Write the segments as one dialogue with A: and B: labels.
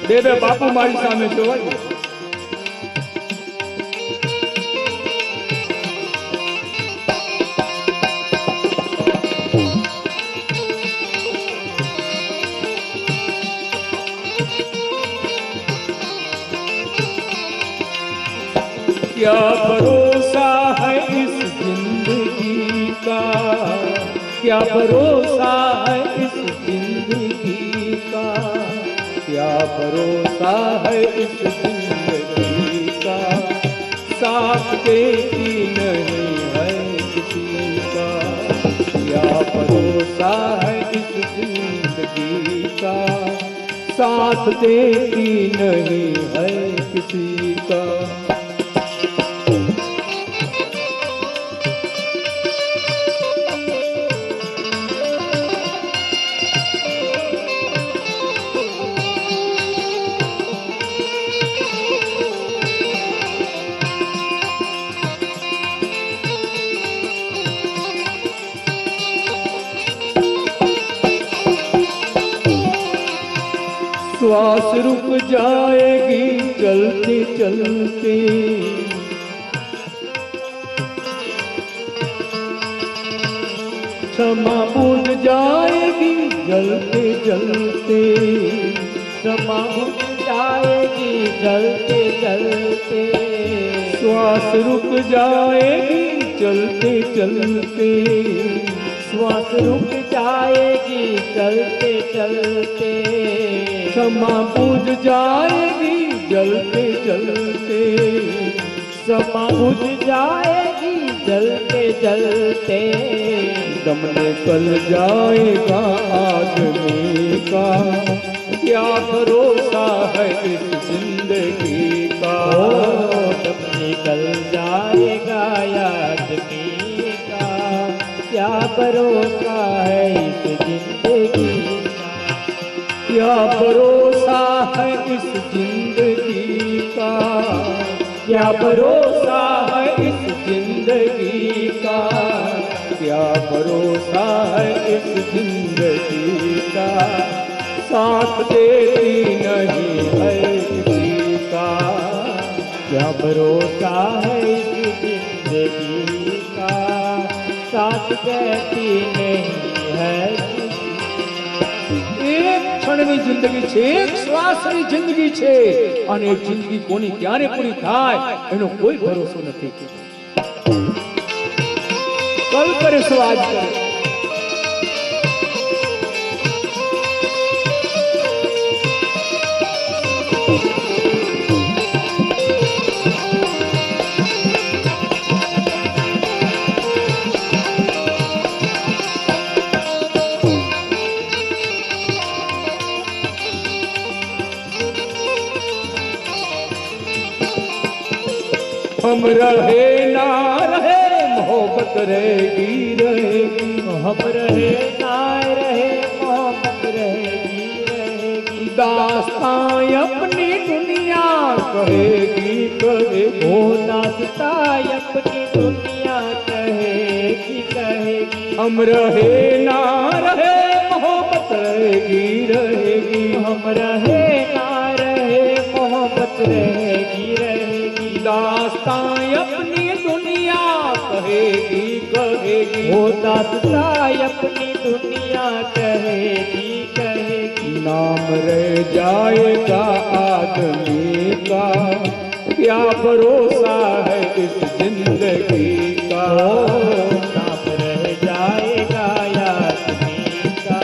A: બે બાપુ મારી સામે જોવાય क्या भरोसा है इस जिंदगी का, क्या भरोसा है इस जिंदगी का, क्या भरोसा है इस जिंदगी का, साथ देती नहीं है किसी का, क्या भरोसा है इस जिंदगी का, साथ देती नहीं है किसी का। श्वास रुक जाएगी चलते चलते, क्षमा बुझ जाएगी जलते जलते,
B: क्षमा बुझ जाएगी जलते जलते,
A: श्वास रुक जाएगी चलते चलते,
B: श्वास रुक जाएगी चलते चलते,
A: क्षमा बुझ जाएगी जलते जलते,
B: क्षमा बुझ जाएगी जलते जलते,
A: दम निकल जाएगा आदमी का, क्या भरोसा है इस जिंदगी का,
B: दम निकल जाएगा आदमी का, क्या भरोसा है इस जिंदगी का,
A: क्या भरोसा है इस जिंदगी का, क्या भरोसा है इस जिंदगी का, क्या भरोसा है इस जिंदगी का, साथ देती नहीं है किसी का,
B: क्या भरोसा है इस जिंदगी का, साथ देती नहीं है।
A: એક ક્ષણની જિંદગી છે, એક શ્વાસની જિંદગી છે, અને એ જિંદગી કોની ક્યારે પૂરી થાય એનો કોઈ ભરોસો નથી। કલ કરે સો આજ કરે। हम रहे ना रहे मोहब्बत रहेगी रहेगी,
B: हम रहे ना रहे मोहब्बत रहेगी रहेगी,
A: दास्तां अपनी दुनिया कहेगी कहेगी,
B: वो दास्तां अपनी दुनिया कहेगी कहेगी,
A: हम रहे ना रहे मोहब्बत रहेगी रहेगी,
B: हम रहे ना रहे मोहब्बत रहेगी रहेगी,
A: दास्तां अपनी दुनिया कहेगी कहेगी,
B: वो दास्तां अपनी दुनिया कहेगी कहेगी,
A: नाम रह जाएगा आदमी का, क्या भरोसा है इस जिंदगी का,
B: नाम रह जाएगा आदमी का,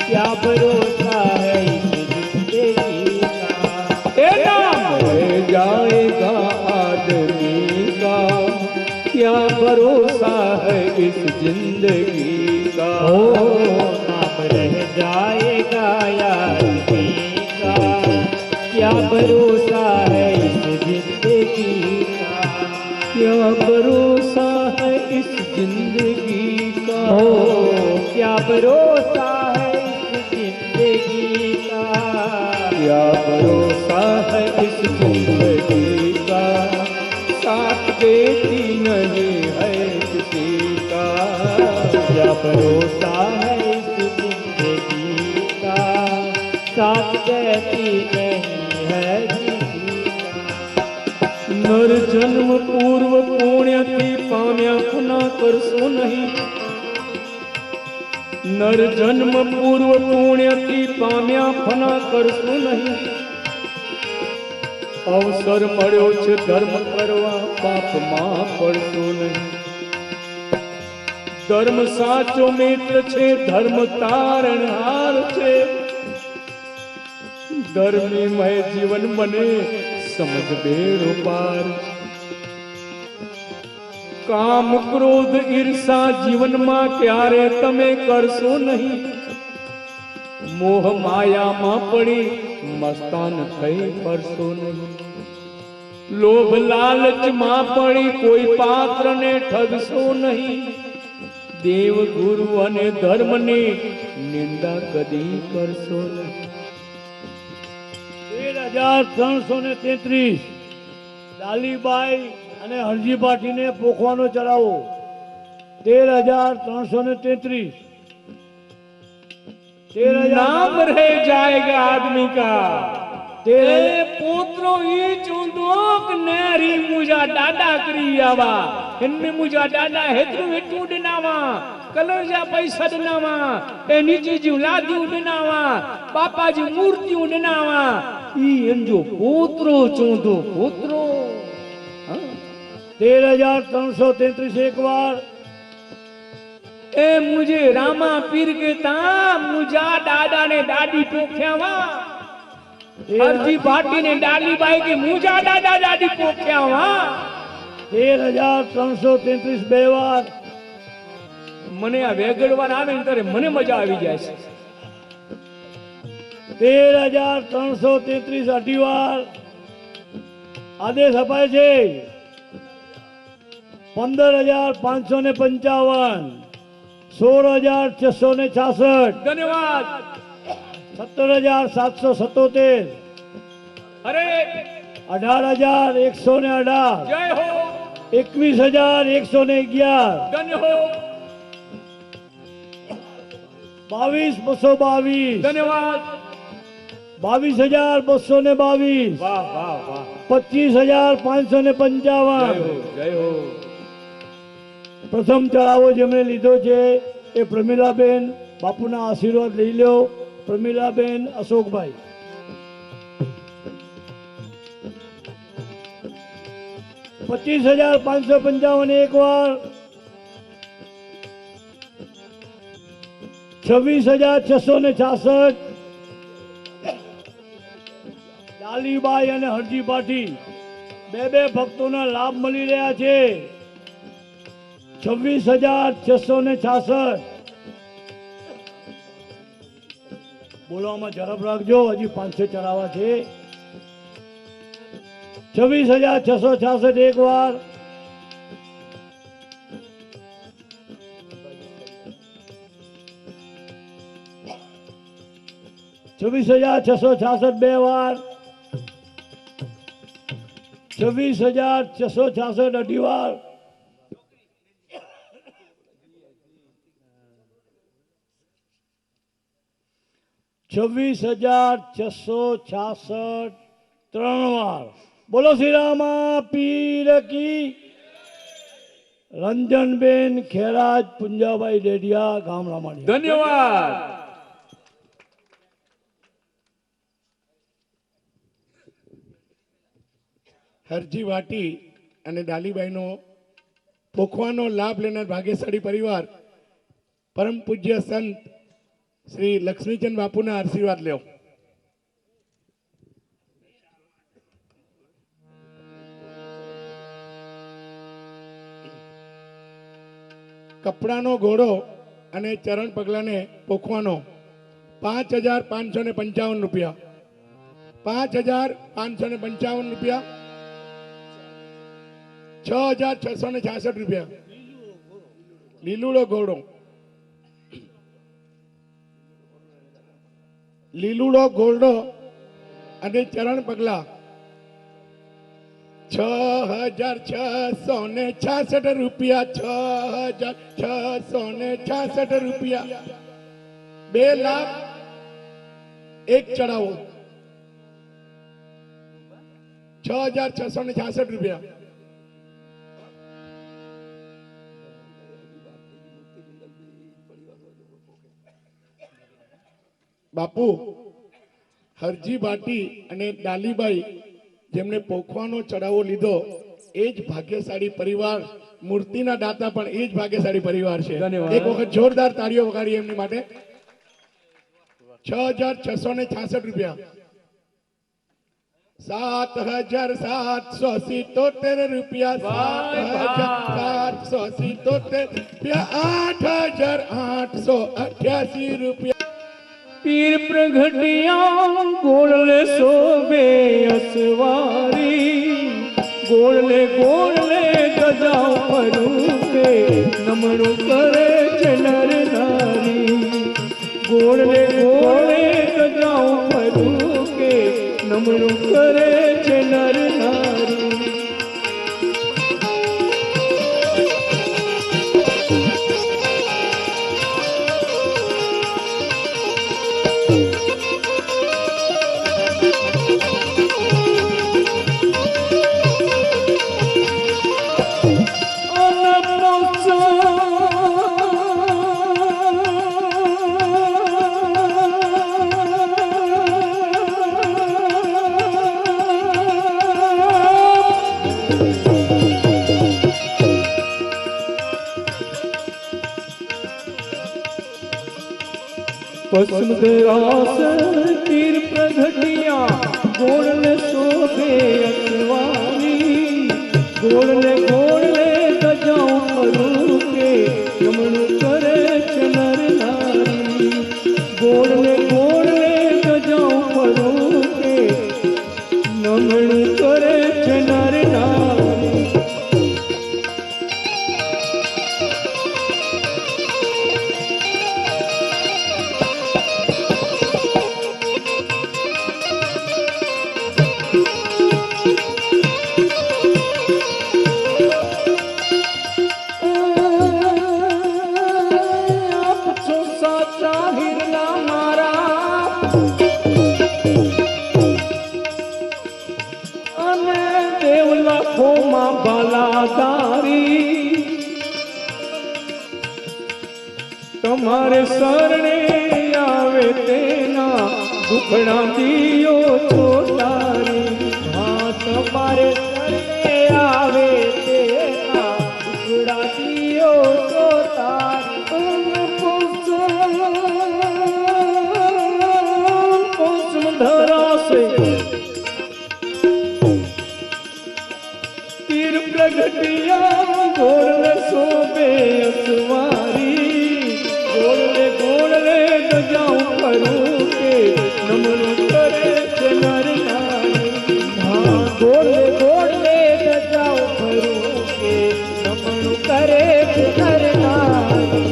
B: क्या भरोसा है इस जिंदगी का,
A: नाम रह जाएगा आदमी का, क्या भरोसा है इस जिंदगी का,
B: नाम रह जाएगा आदमी का, क्या भरोसा है इस जिंदगी का,
A: क्या भरोसा है इस जिंदगी का,
B: क्या भरोसा है इस जिंदगी का,
A: क्या भरोसा है इस जिंदगी
B: गति नहीं है किसी का।
A: नर जन्म पूर्व पुण्य थी पाम्या पुनः करशो नहीं। नर जन्म पूर्व पुण्य थी पाम्या फना करशो नहीं। अवसर मळ्यो छे धर्म करवा पापमां પડશો नहीं। धर्म साचो मित्र छे धर्म तारणहार छे। धर्मीमय जीवन बने समझ बेड़ो पार। काम क्रोध ईर्षा जीवन में क्यारे तमे करशो नहीं। मोह माया में पड़ी मस्तान थई फरशो नहीं। लोभ लालच में पड़ी कोई पात्र ने ठगशो नहीं। देव गुरु अने धर्म ने निंदा कदी करशो नहीं।
B: 1333 ડાલીબાઈ અને હરજીભાટીને પોખવાનો ચડાવો 1333
A: नाम रह जाएगा आदमी का।
B: तेरे
A: पोत्रो ये चूंदोक नेरी मुजा डाडा करी आवा। इनमें मुजा डाडा हेतु हेतु डनावा कलरजा पैसा डनावा ए नीचे जी लादी डनावा बापा जी मूर्ति डनावा ई एंजो पोत्रो चूंदो पोत्रो।
B: 1333 एक बार
A: ए मुझे रामा पीर के ता मुजा डाडा ने डाडी पोख्यावा। हरजी भाटी ने डाली बाई के मुजा डाडा डाडी पोख्यावा।
B: 1333 બે વાર
A: મને આ વેગડવાન આવે ને ત્યારે મને મજા આવી જાય છે।
B: 1333 અઢી વાર આદેશ અપાય છે। 15555 16666
A: ધન્યવાદ।
B: 17777
A: અરે
B: 18118
A: જય હો
B: 21111
A: ધન્ય હો
B: 22222
A: ધન્યવાદ।
B: 22222
A: વાહ વાહ વાહ
B: 25555
A: જય હો।
B: પ્રથમ ચડાવો જેમણે લીધો છે એ પ્રમીલાબેન બાપુના આશીર્વાદ લઈ લો। પ્રમીલાબેન અશોકભાઈ 25555 એક વાર 26666 ડાલીબાઈ અને હરજી પાટી બે ભક્તોના લાભ મળી રહ્યા છે। 26666 બોલવામાં ઝડપ રાખજો હજી 500 ચડાવવા છે। 26666 એક વાર 26666 બે વાર 26666 અઢી વાર 26666 ત્રણ વાર। બોલો શ્રી રામા પીર કી। રંજનબેન ખેરાજ પુંજાભાઈ ડેડિયા ગામ રામાણી
A: ધન્યવાદ।
C: હરજી વાટી અને ડાલીબાઈનો પોખવાનો લાભ લેનાર ભાગ્યશાળી પરિવાર પરમ પૂજ્ય સંત શ્રી લક્ષ્મીચંદ બાપુના આશીર્વાદ લ્યો। કપડાનો ઘોડો અને ચરણ પગલાને પોખવાનો 5555 રૂપિયા 5555 રૂપિયા 6666 રૂપિયા। લીલુડો ઘોડો અને ચરણ પગલા 6666 રૂપિયા 6666 રૂપિયા। 2 લાખ એક ચડાવો ₹6,666। બાપુ હરજી ભાટી અને ડાલીબાઈ જેમને પોખવાનો ચડાવો લીધો એ જ ભાગ્યશાળી પરિવાર, મૂર્તિના દાતા પણ એ જ ભાગ્યશાળી પરિવાર છે.
A: ધન્યવાદ.
C: એક વખત જોરદાર તાળીઓ વગાડીએ એમની માટે. ₹6,666, ₹7,777, ₹8,888,
A: પીર પ્રગટિયા ગોળલે શોભે અસવારી, ગોળલે ગોળલે ગજા ફરૂકે નમણું કરે છે નર નારી, ગોળલે ગોળલે ગજા ફરૂકે નમણું કરે છે નર નારી. पश्चिम देरास तीर प्रगटिया गोड़ले शोभे अखवारी, गोड़ले गोड़ले गजाओ फरूके नमणुं करे છે નર નારી, गोड़ले गोड़ले गजाओ फरूके नमणुं करे છે નર નારી. તમારે શરણે આવે તેના દુખડા દિયો છોટારી,
B: હા તમારે શરણે આવે તેના દુખડા દિયો તો તારી.
A: પોષમ ધરાશે તીર પ્રગટિયા ગોળલે શોભે અસવારી, ગોળલે ગોળલે ગજાઉં ફરૂકે નમણું કરે છે નર નારી,
B: હા ગોળલે ગોળલે ગજાઓ ફરૂકે નમણું કરે છે નર નારી.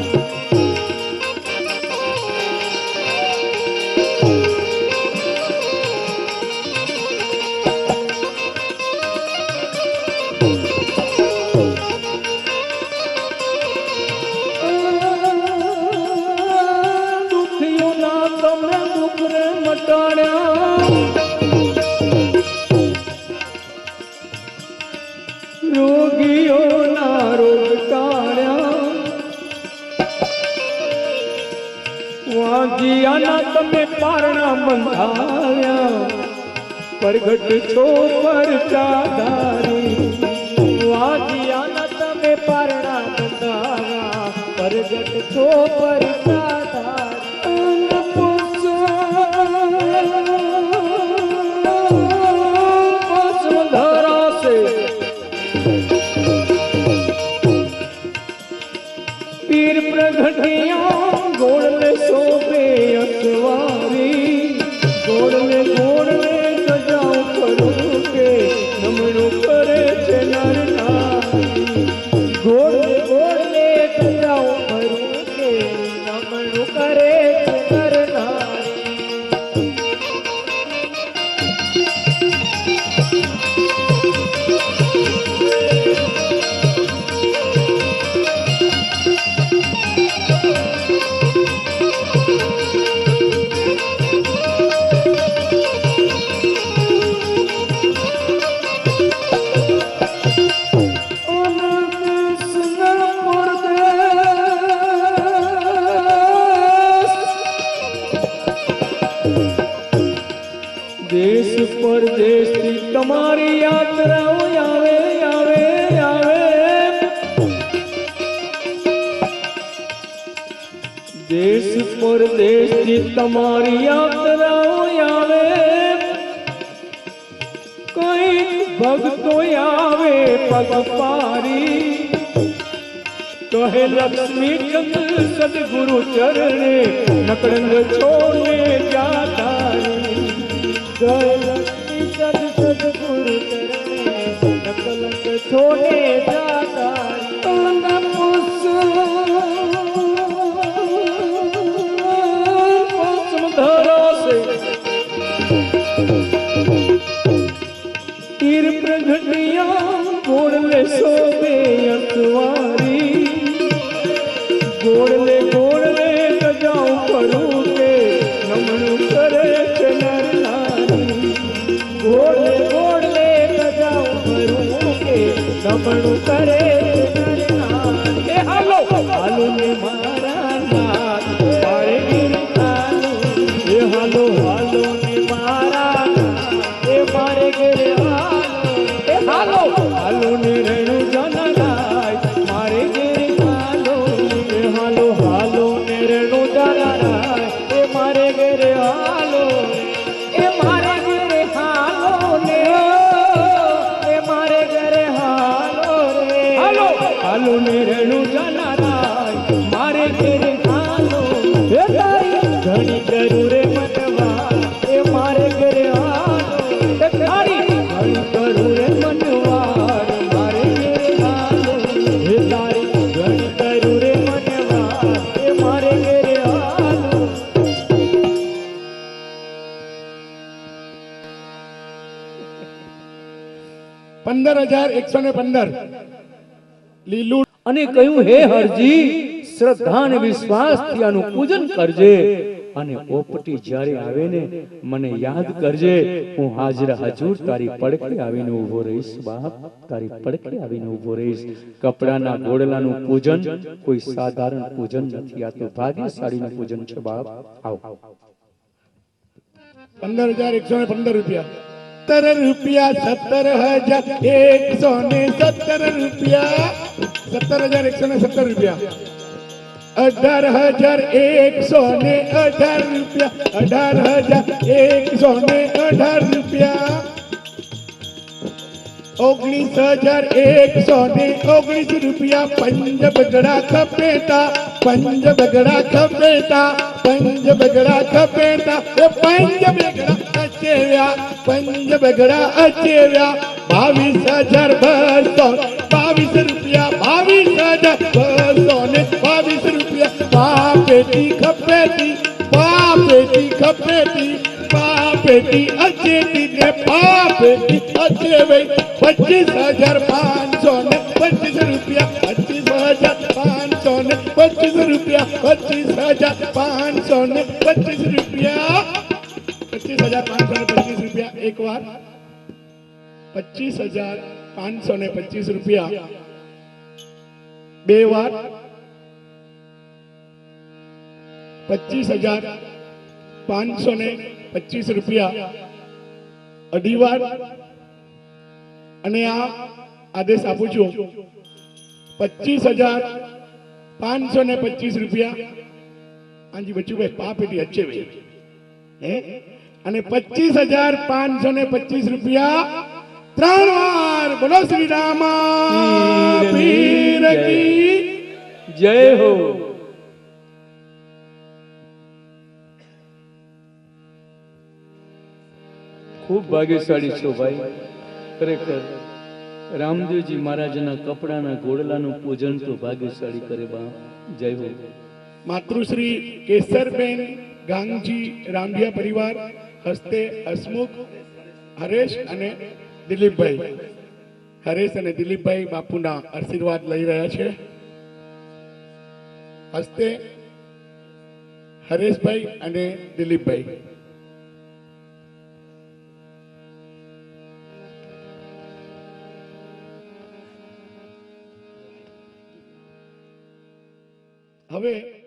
A: રોગીઓના રોગ ટાળ્યા, વાગિયાના તમે પારણા બંધાવ્યા, પરગટ છો પરચાધારી,
B: વાજિયાના તમે પારણા બંધાવ્યા, પરગટ છો પરચાધારી.
A: પીર પ્રગટિયા ગોળલે શોભે અસવારી, ગોળલે ગોળલે ગજાઓ ફરૂકે નમણું કરે છે નર નારી,
B: ગોળલે ગોળલે ગજાઓ ફરૂકે નમણું કરે છે નર નારી.
A: દેશ પરદેશથી તમારી યાત્રાઓ આવે આવે આવે દેશ પરદેશથી તમારી યાત્રાઓ આવે કઈ ભક્તો આવે પગપારી કહે લક્ષ્મી ચંદ સદગુરુ ચરણે નકળંગ છોડે જાતારી
B: જય લક્ષ્મી ચંદ સદગુરુ ચરણે નકલંક છોડે જાતા
A: तीर प्रगटिया गोड़ले सोबे अतवारी गोड़ले गजाऊं करूं के नमन करे छे नर नारी
B: गोड़ले गजाऊं करूं के नमन करे नर नारी
A: ए हालो
B: हालो ने मारा नाथ मारे गिर हालो ए हालो हालो ने मारा नाथ ए मारे गिर हालो
A: ए हालो हालो ने रेणु जनराय मारे गिर हालो
B: ए हालो हालो ने रेणु जनराय ए मारे गिर हालो
A: ए मारे गिर हालो ने
B: ए मारे गिर हालो रे
A: हालो हालो ने रेणु जनराय मारे गिर हालो
B: ए तारी घणी जरूरे मनवा ए मारे गिर हालो
A: ए तारी घणी जरूरे मनवार मारे गिर हालो
B: ए तारी घणी जरूरे मनवा ए मारे गिर हालो
C: 15,115 લીલું
A: અને કહ્યું હે હરજી શ્રદ્ધા અને વિશ્વાસથી આનું પૂજન કરજે અને પોપટી જ્યારે આવે ને મને યાદ કરજે હું હાજર હજુર તારી પડખે આવીને ઊભો રહીશ બાપ તારી પડખે આવીને ઊભો રહીશ કપડાના ગોળલાનું પૂજન કોઈ સાધારણ પૂજન નથી આ તો ભાગ્યશાળીનું પૂજન છે બાપ આવો
C: 15,115 રૂપિયા 17 રૂપિયા 17,117 રૂપિયા 17,117 રૂપિયા 18,118 રૂપિયા 18,118 રૂપિયા 19,119 રૂપિયા પંજ બગડા ખપેટા પંજ બગડા ખપેટા પંજ બગડા ખપેટા એ પંજ બગડા અચેવ્યા પંજ બગડા અચેવ્યા 22,222 રૂપિયા 22,222 રૂપિયા પાપેટી ખપેટી પાપેટી ખપેટી પાપેટી અચેતી ને પાપેટી અચેવે 25,525 રૂપિયા 25,525 રૂપિયા 25,525 રૂપિયા 25,525 રૂપિયા એક વાર 25,525 રૂપિયા બે વાર 25,525 રૂપિયા અઢી વાર અને આ આદેશ આપું છું 25,525 રૂપિયા હાજી બચ્ચુભાઈ પા પેટી અચ્છે ભાઈ હે અને 25,525 રૂપિયા ત્રણ વાર બોલો શ્રી રામા પીર કી
A: જય હો ખૂબ ભાગ્યશાળી છો ભાઈ ખરેખર રામદેવજી મહારાજના કપડાના ઘોડલાનું પૂજન તો ભાગ્યશાળી કરે બા જય હો
C: માતૃશ્રી કેસરબેન ગાંગજી રામડિયા પરિવાર હસ્તે હસમુખ હરેશ અને દિલીપભાઈ હરેશ અને દિલીપભાઈ બાપુના આશીર્વાદ લઈ રહ્યા છે હસ્તે હરેશભાઈ અને દિલીપભાઈ હવે